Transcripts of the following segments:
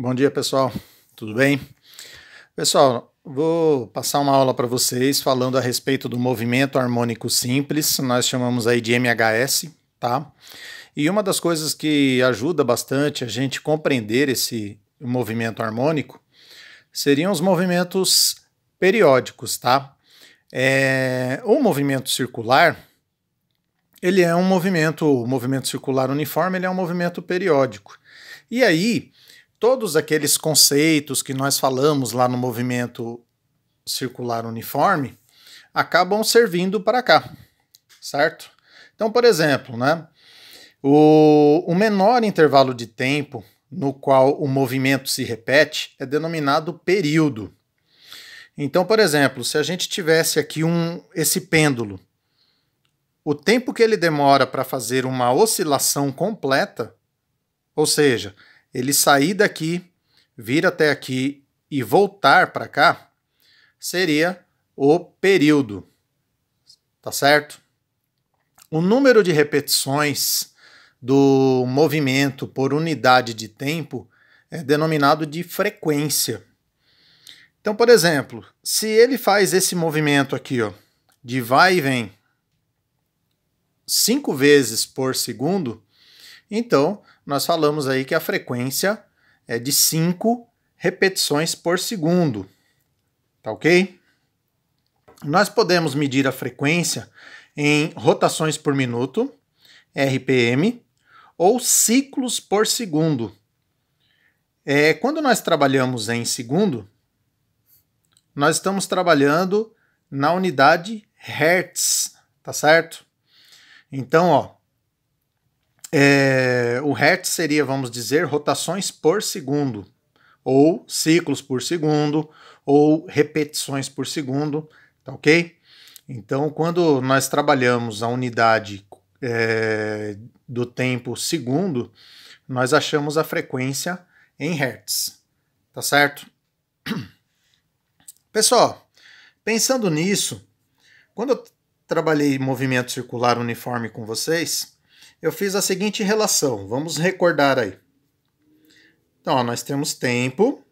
Bom dia, pessoal. Tudo bem? Pessoal, vou passar uma aula para vocês falando a respeito do movimento harmônico simples, nós chamamos aí de MHS, tá? E uma das coisas que ajuda bastante a gente compreender esse movimento harmônico seriam os movimentos periódicos, tá? O movimento circular, ele é um movimento, o movimento circular uniforme, ele é um movimento periódico. E aí, todos aqueles conceitos que nós falamos lá no movimento circular uniforme acabam servindo para cá, certo? Então, por exemplo, né, o menor intervalo de tempo no qual o movimento se repete é denominado período. Então, por exemplo, se a gente tivesse aqui esse pêndulo, o tempo que ele demora para fazer uma oscilação completa, ou seja, ele sair daqui, vir até aqui e voltar para cá, seria o período, tá certo? O número de repetições do movimento por unidade de tempo é denominado de frequência. Então, por exemplo, se ele faz esse movimento aqui, ó, de vai e vem 5 vezes por segundo, então nós falamos aí que a frequência é de 5 repetições por segundo, tá ok? Nós podemos medir a frequência em rotações por minuto, RPM, ou ciclos por segundo. Quando nós trabalhamos em segundo, nós estamos trabalhando na unidade Hertz, tá certo? Então, ó, o Hertz seria, vamos dizer, rotações por segundo, ou ciclos por segundo, ou repetições por segundo, tá ok? Então, quando nós trabalhamos a unidade do tempo segundo, nós achamos a frequência em Hertz, tá certo? Pessoal, pensando nisso, quando eu trabalhei movimento circular uniforme com vocês, eu fiz a seguinte relação, vamos recordar aí. Então, ó, nós temos tempo,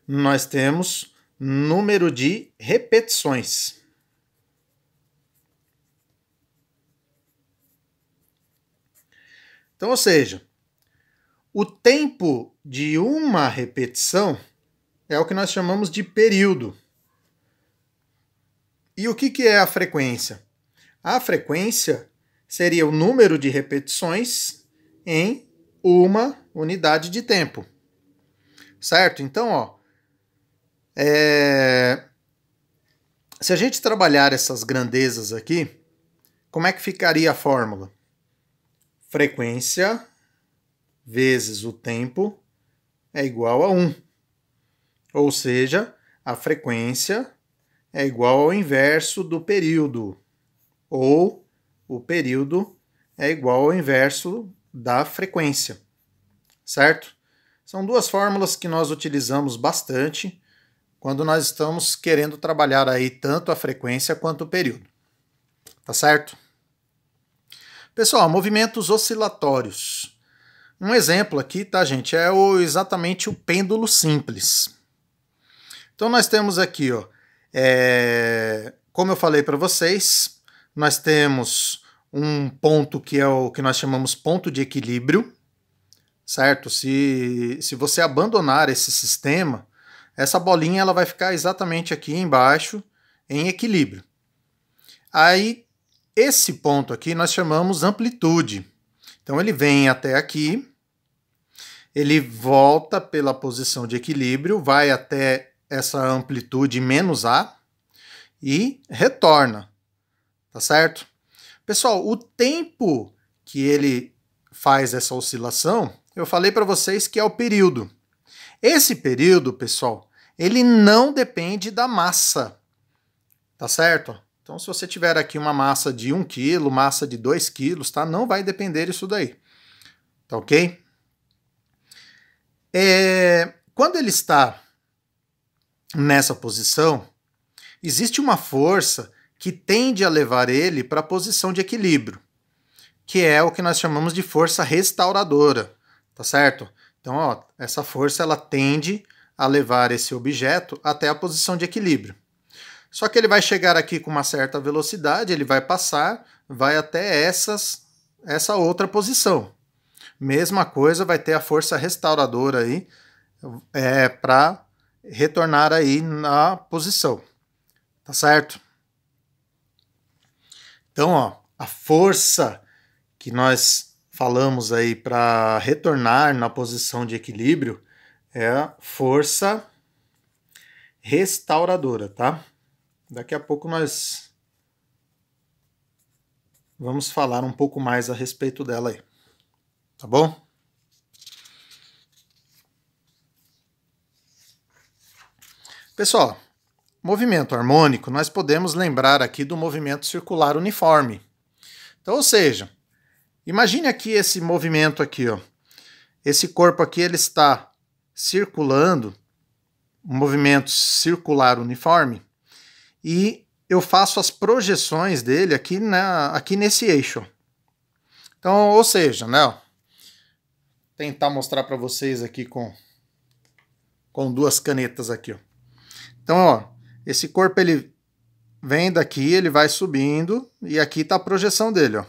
nós temos número de repetições. Então, ou seja, o tempo de uma repetição é o que nós chamamos de período. E o que é a frequência? A frequência seria o número de repetições em uma unidade de tempo. Certo? Então, ó, se a gente trabalhar essas grandezas aqui, como é que ficaria a fórmula? Frequência vezes o tempo é igual a 1. Ou seja, a frequência é igual ao inverso do período, ou o período é igual ao inverso da frequência, certo? São duas fórmulas que nós utilizamos bastante quando nós estamos querendo trabalhar aí tanto a frequência quanto o período, tá certo? Pessoal, movimentos oscilatórios. Um exemplo aqui, tá, gente, é exatamente o pêndulo simples. Então nós temos aqui, ó, como eu falei para vocês, nós temos um ponto que é o que nós chamamos ponto de equilíbrio, certo? Se você abandonar esse sistema, essa bolinha ela vai ficar exatamente aqui embaixo em equilíbrio. Aí, esse ponto aqui nós chamamos amplitude. Então ele vem até aqui, ele volta pela posição de equilíbrio, vai até essa amplitude menos A e retorna, tá certo? Pessoal, o tempo que ele faz essa oscilação, eu falei para vocês que é o período. Esse período, pessoal, ele não depende da massa, tá certo? Então, se você tiver aqui uma massa de 1 kg, massa de 2 kg, tá? Não vai depender isso daí, tá ok? Quando ele está nessa posição, existe uma força que tende a levar ele para a posição de equilíbrio, que é o que nós chamamos de força restauradora, tá certo? Então, ó, essa força ela tende a levar esse objeto até a posição de equilíbrio. Só que ele vai chegar aqui com uma certa velocidade, ele vai passar, vai até essa outra posição. Mesma coisa, vai ter a força restauradora aí para retornar aí na posição. Tá certo? Então, ó, a força que nós falamos aí para retornar na posição de equilíbrio é a força restauradora, tá? Daqui a pouco nós vamos falar um pouco mais a respeito dela aí, tá bom? Pessoal, movimento harmônico, nós podemos lembrar aqui do movimento circular uniforme. Então, ou seja, imagine aqui esse movimento aqui, ó. Esse corpo aqui ele está circulando, um movimento circular uniforme, e eu faço as projeções dele aqui nesse eixo. Então, ou seja, né, ó, tentar mostrar para vocês aqui com duas canetas aqui, ó. Então, ó, esse corpo ele vem daqui, ele vai subindo e aqui está a projeção dele, ó.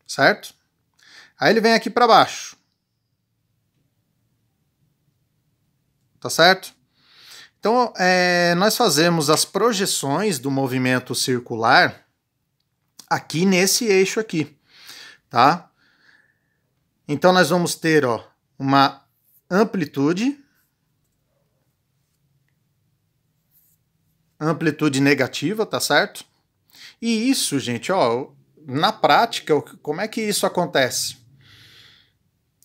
Certo? Aí ele vem aqui para baixo. Tá certo? Então, nós fazemos as projeções do movimento circular aqui nesse eixo aqui, tá? Então, nós vamos ter, ó, uma amplitude negativa, tá certo? E isso, gente, ó, na prática, como é que isso acontece?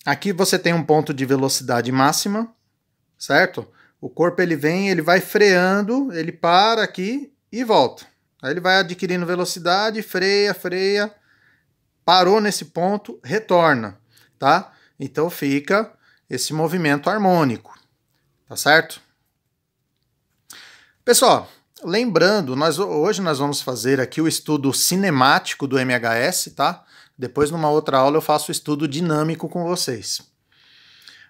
Aqui você tem um ponto de velocidade máxima, certo? O corpo ele vem, ele vai freando, ele para aqui e volta. Aí ele vai adquirindo velocidade, freia, parou nesse ponto, retorna, tá? Então fica esse movimento harmônico, tá certo? Pessoal, lembrando, hoje nós vamos fazer aqui o estudo cinemático do MHS, tá? Depois, numa outra aula, eu faço o estudo dinâmico com vocês.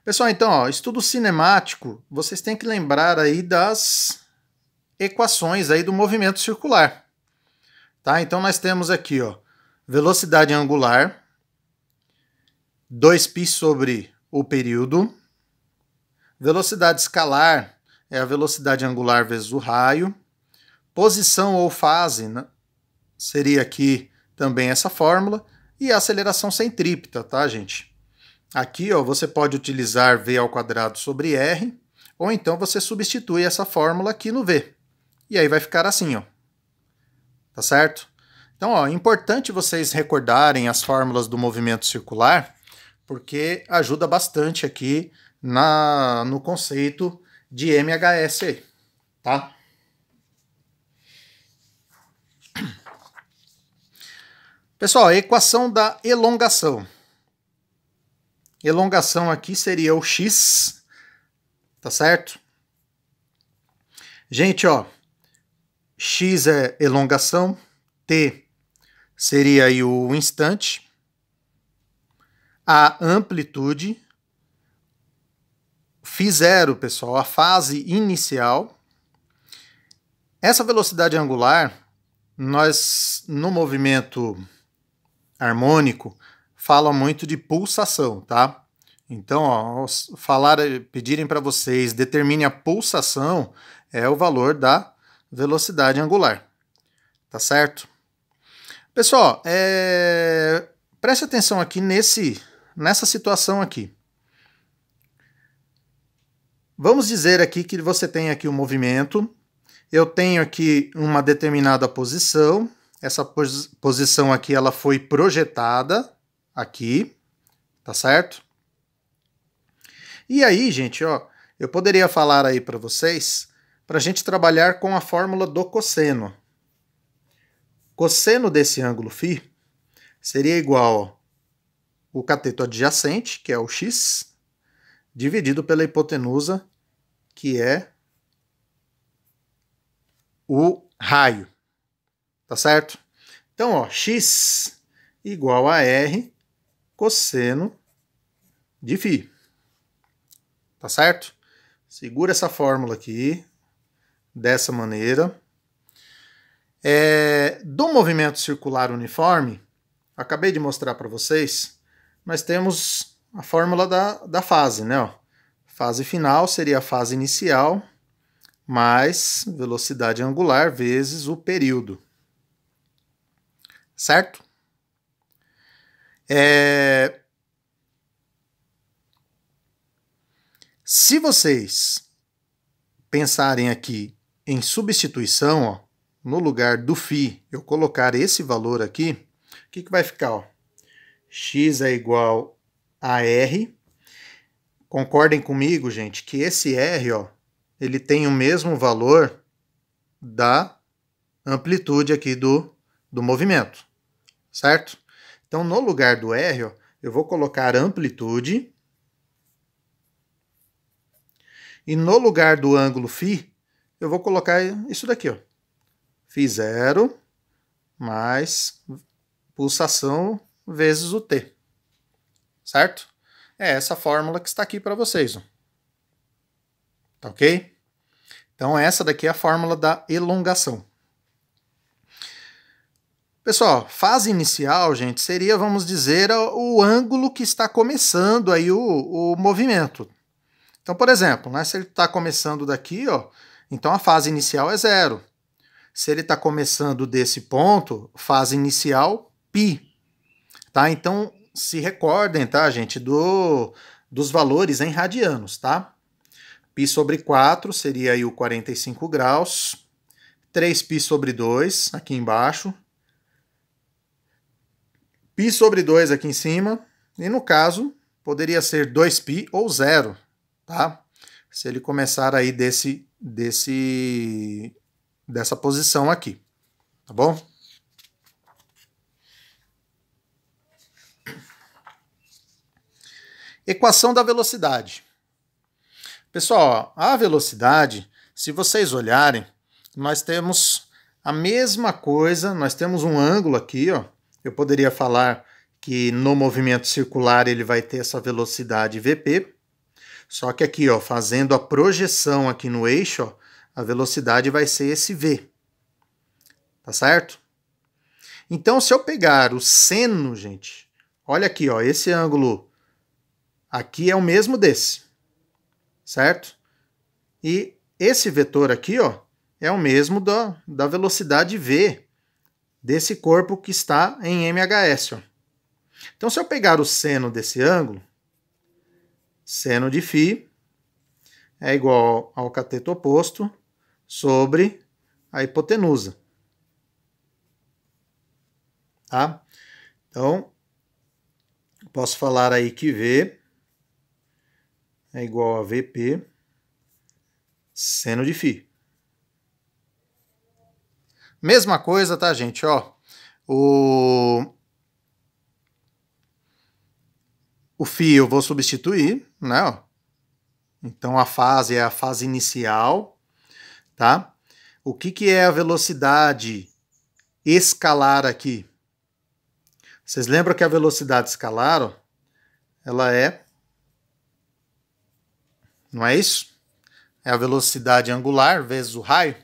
Pessoal, então, ó, estudo cinemático, vocês têm que lembrar aí das equações aí do movimento circular. Tá? Então, nós temos aqui, ó, velocidade angular, 2π sobre o período. Velocidade escalar é a velocidade angular vezes o raio. Posição ou fase, né, seria aqui também essa fórmula. E a aceleração centrípeta, tá, gente? Aqui, ó, você pode utilizar v² sobre r, ou então você substitui essa fórmula aqui no v. E aí vai ficar assim, ó. Tá certo? Então, ó, é importante vocês recordarem as fórmulas do movimento circular, porque ajuda bastante aqui no conceito de MHS aí, tá? Pessoal, a equação da elongação. Elongação aqui seria o x, tá certo? Gente, ó, x é elongação, t seria aí o instante, a amplitude, φ0, pessoal, a fase inicial. Essa velocidade angular, nós no movimento harmônico fala muito de pulsação, tá? Então, ó, pedirem para vocês determine a pulsação é o valor da velocidade angular, tá certo? Pessoal, preste atenção aqui nessa situação aqui. Vamos dizer aqui que você tem aqui o movimento, eu tenho aqui uma determinada posição, essa posição aqui ela foi projetada aqui, tá certo? E aí, gente, ó, eu poderia falar aí para vocês, para a gente trabalhar com a fórmula do cosseno. Cosseno desse ângulo φ seria igual ao cateto adjacente, que é o x, dividido pela hipotenusa, que é o raio, tá certo? Então, ó, x igual a r cosseno de φ. tá certo? Segura essa fórmula aqui, dessa maneira. Do movimento circular uniforme, acabei de mostrar para vocês, nós temos a fórmula da fase, né? Ó. Fase final seria a fase inicial, mais velocidade angular vezes o período. Certo? Se vocês pensarem aqui em substituição, ó, no lugar do φ, eu colocar esse valor aqui, o que vai ficar? Ó? X é igual a R. Concordem comigo, gente, que esse R, ó, ele tem o mesmo valor da amplitude aqui do movimento, certo? Então, no lugar do R, ó, eu vou colocar amplitude. E no lugar do ângulo φ, eu vou colocar isso daqui, ó. φ0 mais pulsação vezes o t. Certo? É essa fórmula que está aqui para vocês. Ó. Tá ok? Então, essa daqui é a fórmula da elongação. Pessoal, fase inicial, gente, seria, vamos dizer, o ângulo que está começando aí o movimento. Então, por exemplo, né, se ele está começando daqui, ó, então a fase inicial é 0. Se ele está começando desse ponto, fase inicial, π. Tá? Então, se recordem, tá, gente, dos valores em radianos, tá? π sobre 4 seria aí o 45 graus. 3π sobre 2, aqui embaixo. π sobre 2 aqui em cima. E no caso, poderia ser 2π ou 0, tá? Se ele começar aí dessa posição aqui, tá bom? Equação da velocidade. Pessoal, a velocidade, se vocês olharem, nós temos a mesma coisa, nós temos um ângulo aqui, ó. Eu poderia falar que no movimento circular ele vai ter essa velocidade Vp, só que aqui, ó, fazendo a projeção aqui no eixo, ó, a velocidade vai ser esse V. Tá certo? Então, se eu pegar o seno, gente, olha aqui, ó, esse ângulo aqui é o mesmo desse, certo? E esse vetor aqui, ó, é o mesmo da velocidade V desse corpo que está em MHS. Ó. Então, se eu pegar o seno desse ângulo, seno de φ é igual ao cateto oposto sobre a hipotenusa. Tá? Então, posso falar aí que V é igual a Vp seno de φ. Mesma coisa, tá, gente? Ó, o φ eu vou substituir, né? Ó. Então, a fase é a fase inicial, tá? O que é a velocidade escalar aqui? Vocês lembram que a velocidade escalar, ó, ela é... Não é isso? É a velocidade angular vezes o raio.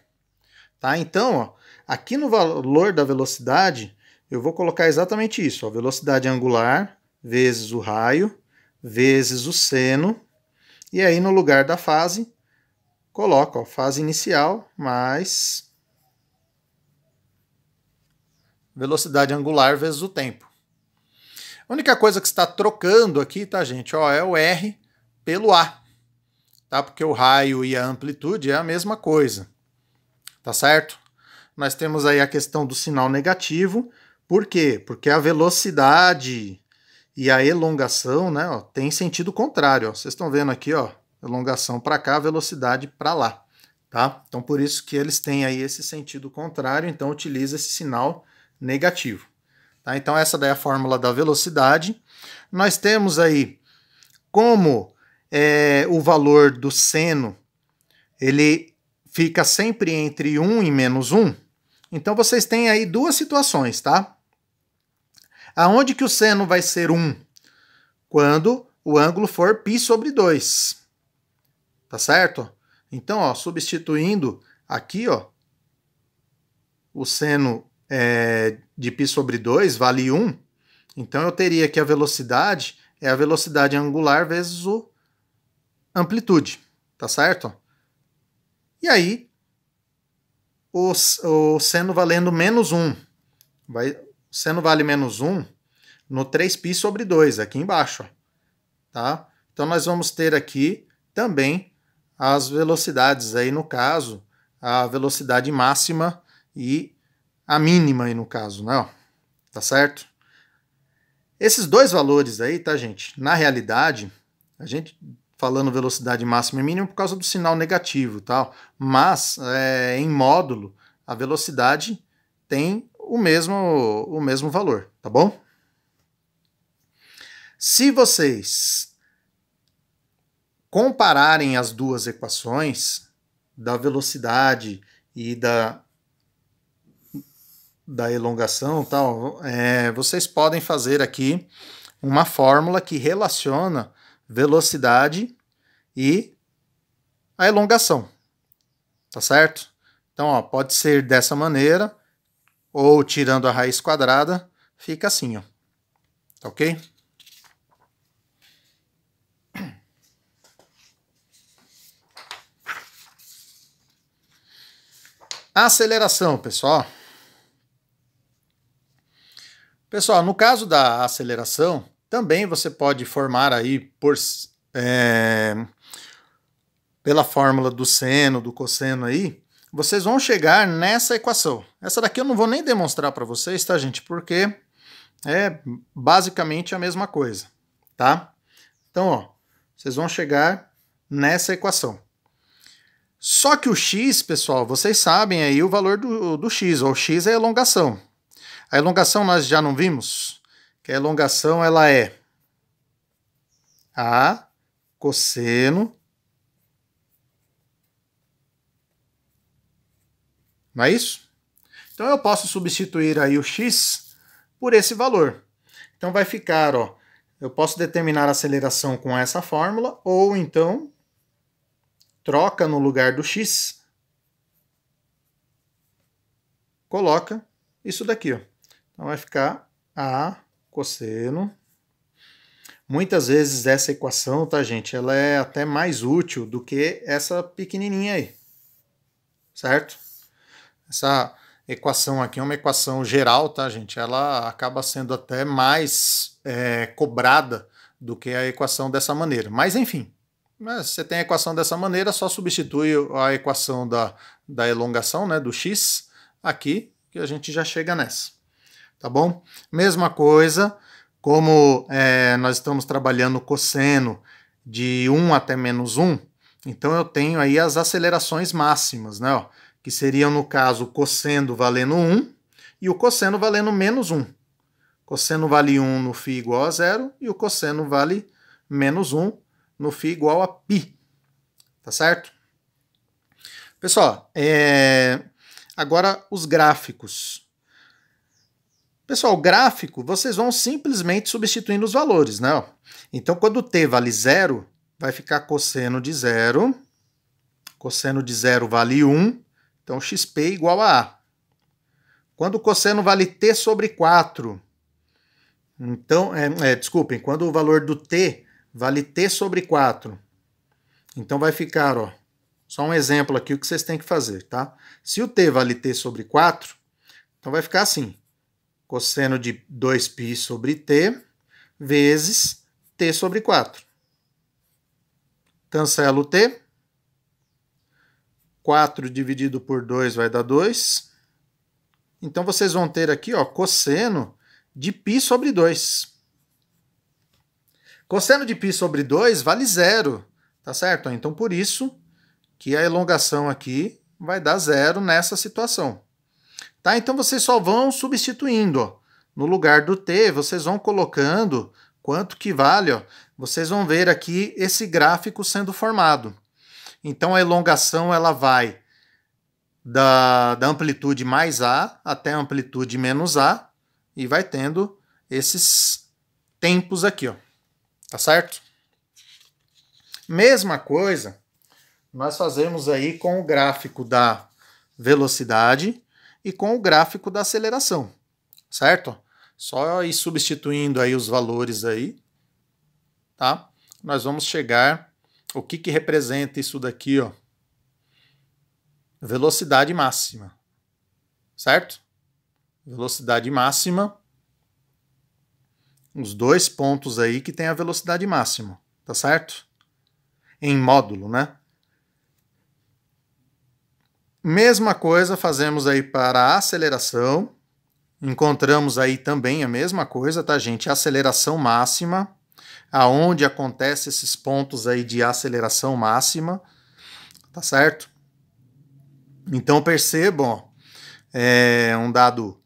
Tá? Então, ó, aqui no valor da velocidade, eu vou colocar exatamente isso. Ó, velocidade angular vezes o raio, vezes o seno. E aí, no lugar da fase, coloco, ó, fase inicial mais velocidade angular vezes o tempo. A única coisa que está trocando aqui, tá, gente, ó, é o R pelo A. Tá? Porque o raio e a amplitude é a mesma coisa. Tá certo? Nós temos aí a questão do sinal negativo. Por quê? Porque a velocidade e a elongação, né, ó, tem sentido contrário. Ó. Vocês estão vendo aqui, ó, elongação para cá, velocidade para lá. Tá? Então, por isso que eles têm aí esse sentido contrário, então utiliza esse sinal negativo. Tá? Então, essa daí é a fórmula da velocidade. Nós temos aí como o valor do seno, ele fica sempre entre 1 e menos 1. Então, vocês têm aí duas situações, tá? Aonde que o seno vai ser 1? Quando o ângulo for π sobre 2. tá certo? Então, ó, substituindo aqui, ó, o seno de π sobre 2 vale 1, então eu teria que a velocidade é a velocidade angular vezes a amplitude, tá certo? E aí, o seno valendo menos 1, o seno vale menos 1 no 3π sobre 2, aqui embaixo, ó, tá? Então nós vamos ter aqui também as velocidades aí, no caso, a velocidade máxima e a mínima aí no caso, né? Tá certo? Esses dois valores aí, tá, gente? Na realidade, a gente falando velocidade máxima e mínima por causa do sinal negativo, tal, mas em módulo a velocidade tem o mesmo valor, tá bom? Se vocês compararem as duas equações da velocidade e da elongação, tal, vocês podem fazer aqui uma fórmula que relaciona velocidade e a elongação, tá certo? Então, ó, pode ser dessa maneira, ou tirando a raiz quadrada, fica assim, ó, tá ok? A aceleração, pessoal. Pessoal, no caso da aceleração, também você pode formar aí pela fórmula do seno, do cosseno aí, vocês vão chegar nessa equação. Essa daqui eu não vou nem demonstrar para vocês, tá, gente? Porque é basicamente a mesma coisa, tá? Então, ó, vocês vão chegar nessa equação. Só que o x, pessoal, vocês sabem aí o valor do x, ó, o x é a elongação. A elongação nós já não vimos? Que a elongação ela é a cosseno, não é isso? Então eu posso substituir aí o x por esse valor. Então vai ficar, ó, eu posso determinar a aceleração com essa fórmula, ou então troca no lugar do x, coloca isso daqui, ó. Então vai ficar a cosseno. Muitas vezes essa equação, tá, gente, ela é até mais útil do que essa pequenininha aí, certo? Essa equação aqui é uma equação geral, tá, gente? Ela acaba sendo até mais cobrada do que a equação dessa maneira. Mas, enfim, se você tem a equação dessa maneira, só substitui a equação da elongação, né, do x, aqui, que a gente já chega nessa. Tá bom? Mesma coisa, como nós estamos trabalhando cosseno de 1 até menos 1, então eu tenho aí as acelerações máximas, né? Ó, que seriam, no caso, o cosseno valendo 1 e o cosseno valendo menos 1. Cosseno vale 1 no φ igual a 0 e o cosseno vale menos 1 no φ igual a π. Tá certo? Pessoal, agora os gráficos. Pessoal, o gráfico, vocês vão simplesmente substituindo os valores, né? Então, quando t vale 0, vai ficar cosseno de 0. Cosseno de 0 vale 1. Então, xp igual a A. Quando o cosseno vale t sobre 4, então, desculpem, quando o valor do t vale t sobre 4, então vai ficar, ó, só um exemplo aqui o que vocês têm que fazer, tá? Se o t vale t sobre 4, então vai ficar assim, cosseno de 2π sobre t vezes t sobre 4. Cancela o t. 4 dividido por 2 vai dar 2. Então, vocês vão ter aqui, ó, cosseno de π sobre 2. Cosseno de π sobre 2 vale 0, tá certo? Então, por isso que a elongação aqui vai dar 0 nessa situação. Tá? Então, vocês só vão substituindo, ó. No lugar do t, vocês vão colocando quanto que vale, ó. Vocês vão ver aqui esse gráfico sendo formado. Então, a elongação ela vai da amplitude mais A até a amplitude menos A e vai tendo esses tempos aqui, ó. Tá certo? Mesma coisa nós fazemos aí com o gráfico da velocidade e com o gráfico da aceleração, certo? Só ir substituindo aí os valores aí, tá? Nós vamos chegar, o que representa isso daqui, ó? Velocidade máxima, certo? Velocidade máxima, os dois pontos aí que tem a velocidade máxima, tá certo? Em módulo, né? Mesma coisa fazemos aí para a aceleração. Encontramos aí também a mesma coisa, tá, gente? Aceleração máxima, aonde acontece esses pontos aí de aceleração máxima, tá certo? Então percebam, ó, um dado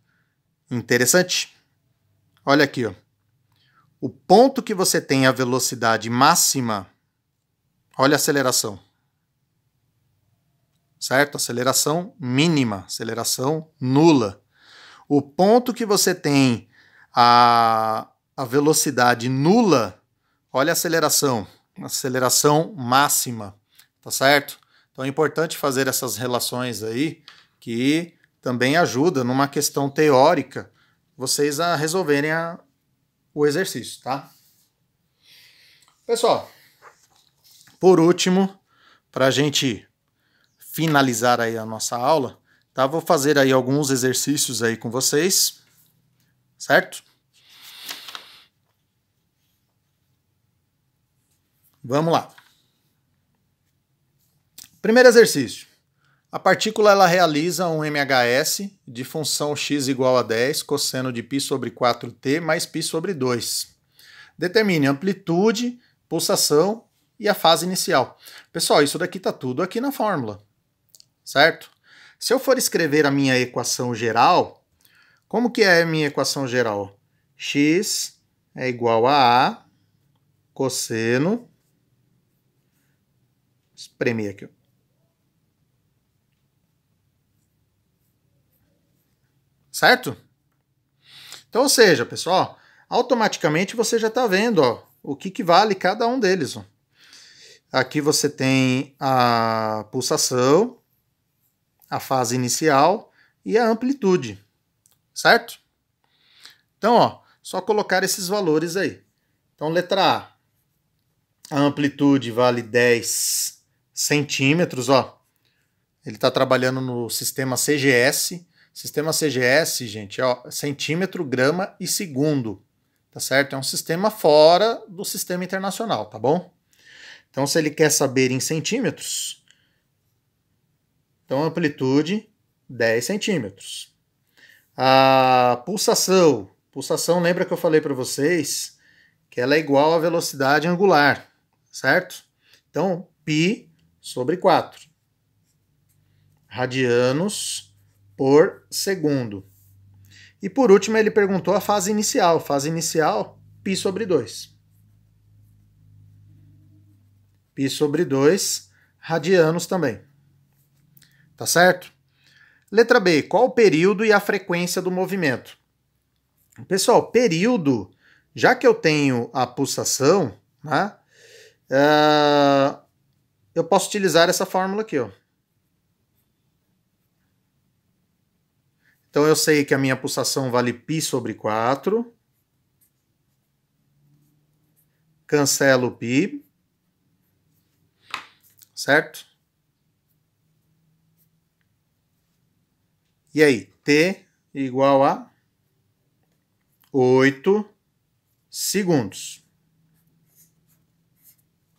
interessante. Olha aqui, ó. O ponto que você tem a velocidade máxima, olha a aceleração. Certo? Aceleração mínima, aceleração nula. O ponto que você tem a velocidade nula, olha a aceleração máxima, tá certo? Então é importante fazer essas relações aí, que também ajuda numa questão teórica, vocês a resolverem o exercício, tá? Pessoal, por último, para a gente finalizar aí a nossa aula, tá? Vou fazer aí alguns exercícios aí com vocês, certo? Vamos lá. Primeiro exercício. A partícula ela realiza um MHS de função x igual a 10 cosseno de π sobre 4t mais π sobre 2. Determine a amplitude, pulsação e a fase inicial. Pessoal, isso daqui está tudo aqui na fórmula, certo? Se eu for escrever a minha equação geral, como que é a minha equação geral? X é igual a A cosseno, espremer aqui, certo? Então, ou seja, pessoal, automaticamente você já está vendo, ó, o que vale cada um deles. Ó. Aqui você tem a pulsação, a fase inicial e a amplitude, certo? Então, ó, só colocar esses valores aí. Então, letra A amplitude vale 10 centímetros, ó. Ele está trabalhando no sistema CGS. Sistema CGS, gente, ó, centímetro, grama e segundo, tá certo? É um sistema fora do sistema internacional, tá bom? Então, se ele quer saber em centímetros, então amplitude 10 centímetros. A pulsação, lembra que eu falei para vocês que ela é igual à velocidade angular, certo? Então, π sobre 4 radianos por segundo. E por último, ele perguntou a fase inicial. Fase inicial, π sobre 2. π sobre 2 radianos também. Tá certo? Letra B, qual o período e a frequência do movimento? Pessoal, período, já que eu tenho a pulsação, né, eu posso utilizar essa fórmula aqui, ó. Então, eu sei que a minha pulsação vale π sobre 4. Cancelo o π. Certo? E aí? T igual a 8 segundos.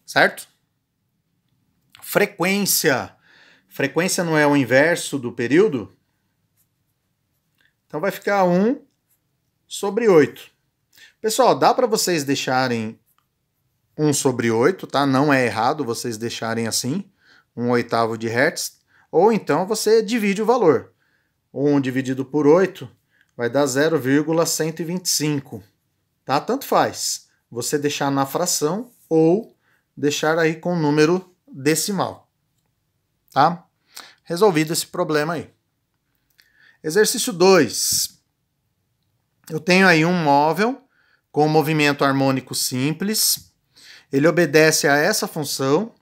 Certo? Frequência. Frequência não é o inverso do período? Então vai ficar 1 sobre 8. Pessoal, dá para vocês deixarem 1 sobre 8, tá? Não é errado vocês deixarem assim, 1/8 de Hertz. Ou então você divide o valor. 1 dividido por 8 vai dar 0,125. Tá? Tanto faz. Você deixar na fração ou deixar aí com número decimal. Tá? Resolvido esse problema aí. Exercício 2. Eu tenho aí um móvel com movimento harmônico simples. Ele obedece a essa função.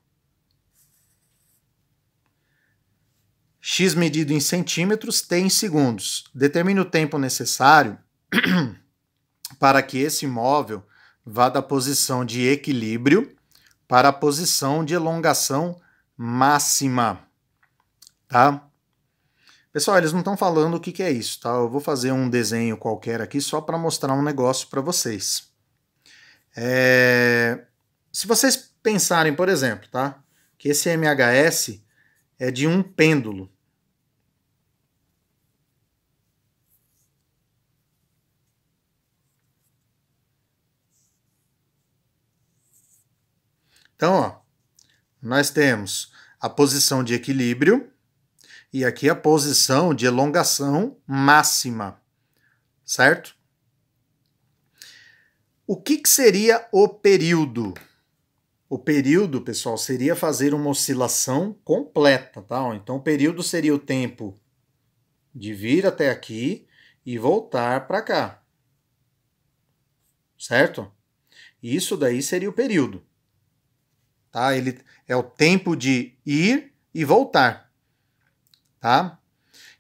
X medido em centímetros, T em segundos. Determine o tempo necessário para que esse móvel vá da posição de equilíbrio para a posição de elongação máxima, tá? Pessoal, eles não estão falando o que é isso, tá? Eu vou fazer um desenho qualquer aqui só para mostrar um negócio para vocês. Se vocês pensarem, por exemplo, tá? Que esse MHS é de um pêndulo. Então, ó, nós temos a posição de equilíbrio e aqui a posição de elongação máxima, certo? O que seria o período? O período, pessoal, seria fazer uma oscilação completa, tá? Então, o período seria o tempo de vir até aqui e voltar para cá, certo? Isso daí seria o período, tá? Ele é o tempo de ir e voltar, tá?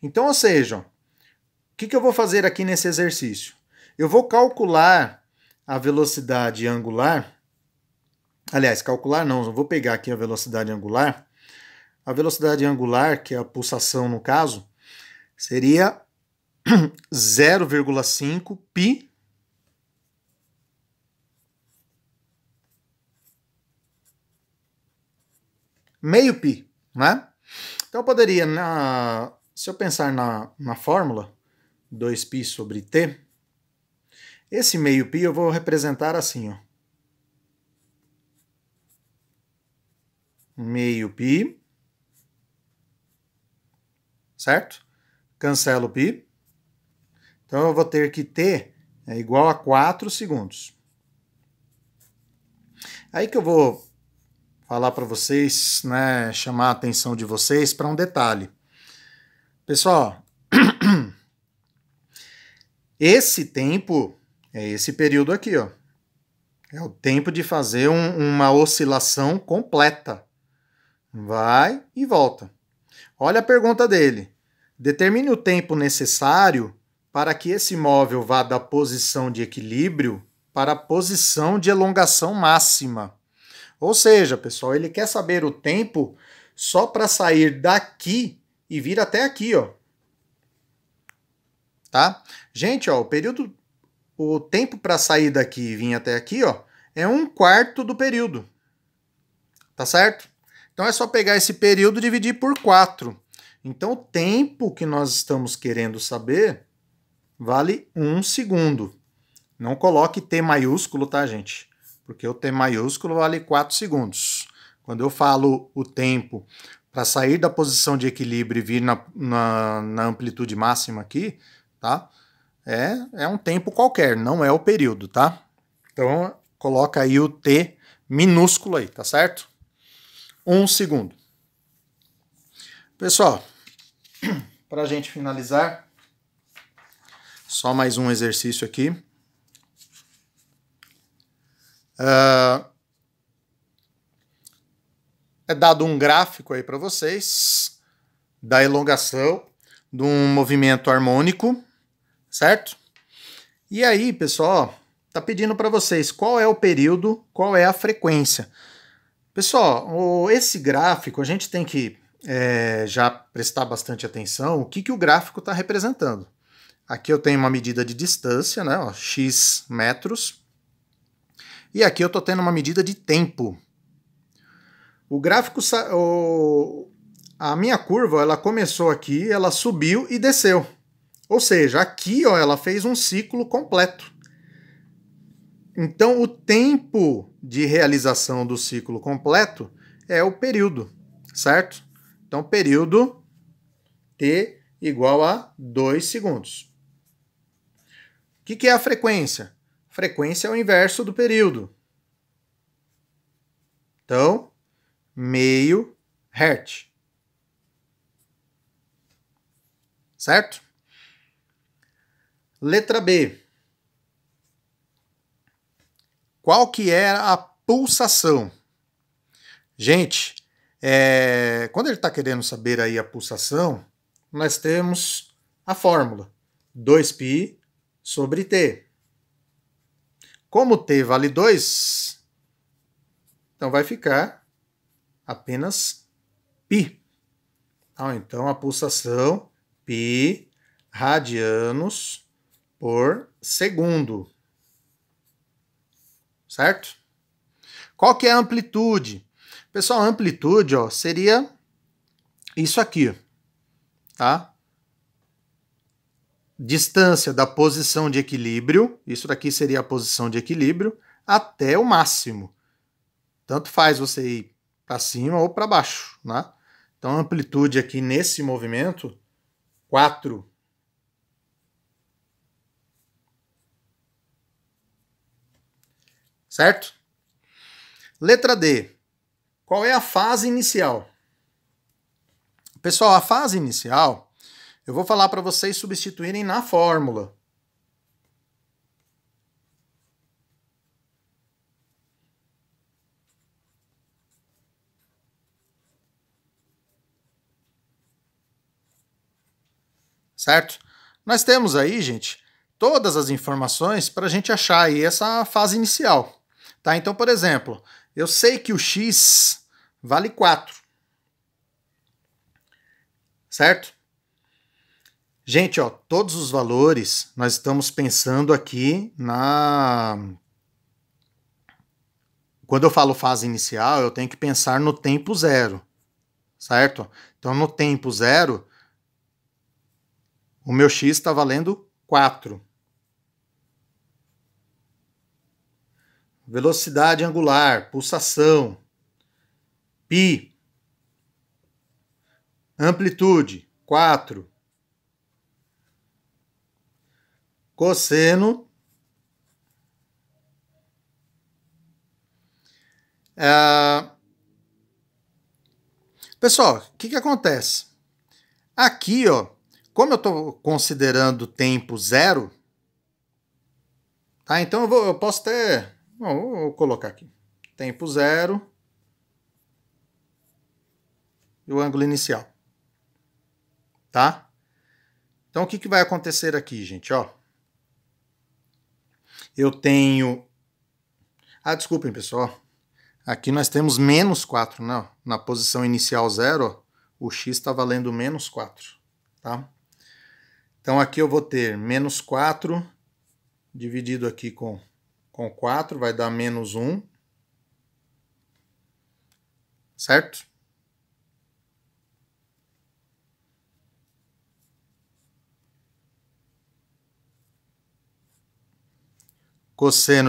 Então, ou seja, o que eu vou fazer aqui nesse exercício? Eu vou calcular a velocidade angular. Aliás, calcular não, eu vou pegar aqui a velocidade angular. A velocidade angular, que é a pulsação no caso, seria 0,5 π meio π, né? Então eu poderia, se eu pensar na fórmula 2π sobre t, esse meio π eu vou representar assim, ó. Meio π, certo? Cancelo π. Então eu vou ter que t é igual a 4 segundos. Aí que eu vou falar para vocês, né, chamar a atenção de vocês para um detalhe. Pessoal, esse tempo é esse período aqui, ó. É o tempo de fazer uma oscilação completa. Vai e volta. Olha a pergunta dele. Determine o tempo necessário para que esse móvel vá da posição de equilíbrio para a posição de elongação máxima. Ou seja, pessoal, ele quer saber o tempo só para sair daqui e vir até aqui, ó. Tá? Gente, ó, o tempo para sair daqui e vir até aqui, ó, é 1/4 do período. Tá certo? Então é só pegar esse período e dividir por 4. Então o tempo que nós estamos querendo saber vale 1 segundo. Não coloque T maiúsculo, tá, gente? Porque o T maiúsculo vale 4 segundos. Quando eu falo o tempo para sair da posição de equilíbrio e vir na amplitude máxima aqui, tá? É um tempo qualquer, não é o período, tá? Então coloca aí o T minúsculo aí, tá certo? 1 segundo. Pessoal, para a gente finalizar, só mais um exercício aqui. É dado um gráfico aí para vocês da elongação de um movimento harmônico, certo? E aí, pessoal, tá pedindo para vocês qual é o período, qual é a frequência. Pessoal, esse gráfico a gente tem que já prestar bastante atenção o que o gráfico está representando. Aqui eu tenho uma medida de distância, né, ó, x metros, e aqui eu estou tendo uma medida de tempo. O gráfico, a minha curva, ela começou aqui, ela subiu e desceu. Ou seja, aqui ó, ela fez um ciclo completo. Então o tempo de realização do ciclo completo é o período, certo? Então período T igual a 2 segundos. O que é a frequência? Frequência é o inverso do período. Então, meio Hertz. Certo? Letra B. Qual que é a pulsação? Gente, Quando ele está querendo saber aí a pulsação, nós temos a fórmula 2π sobre t. Como t vale 2, então vai ficar apenas π. Então a pulsação π radianos por segundo. Certo? Qual que é a amplitude? Pessoal, a amplitude seria isso aqui, tá? Distância da posição de equilíbrio, isso daqui seria a posição de equilíbrio, até o máximo. Tanto faz você ir para cima ou para baixo, né? Então a amplitude aqui nesse movimento, 4. Certo? Letra D. Qual é a fase inicial? Pessoal, a fase inicial, eu vou falar para vocês substituírem na fórmula. Certo? Nós temos aí, gente, todas as informações para a gente achar aí essa fase inicial. Tá? Então, por exemplo, eu sei que o x vale 4. Certo? Gente, todos os valores, nós estamos pensando aqui Quando eu falo fase inicial, eu tenho que pensar no tempo zero, certo? Então, no tempo zero, o meu x está valendo 4. Velocidade angular, pulsação, π. Amplitude, 4. Cosseno. Pessoal, o que acontece? Aqui, como eu estou considerando tempo zero, tá? Então eu posso até... vou colocar aqui. Tempo zero e o ângulo inicial. Tá? Então o que vai acontecer aqui, gente? Eu tenho... desculpem, pessoal. Aqui nós temos menos 4, né? Na posição inicial 0, o x está valendo menos 4. Tá? Então aqui eu vou ter menos 4 dividido aqui com 4, vai dar menos 1. Certo? Cosseno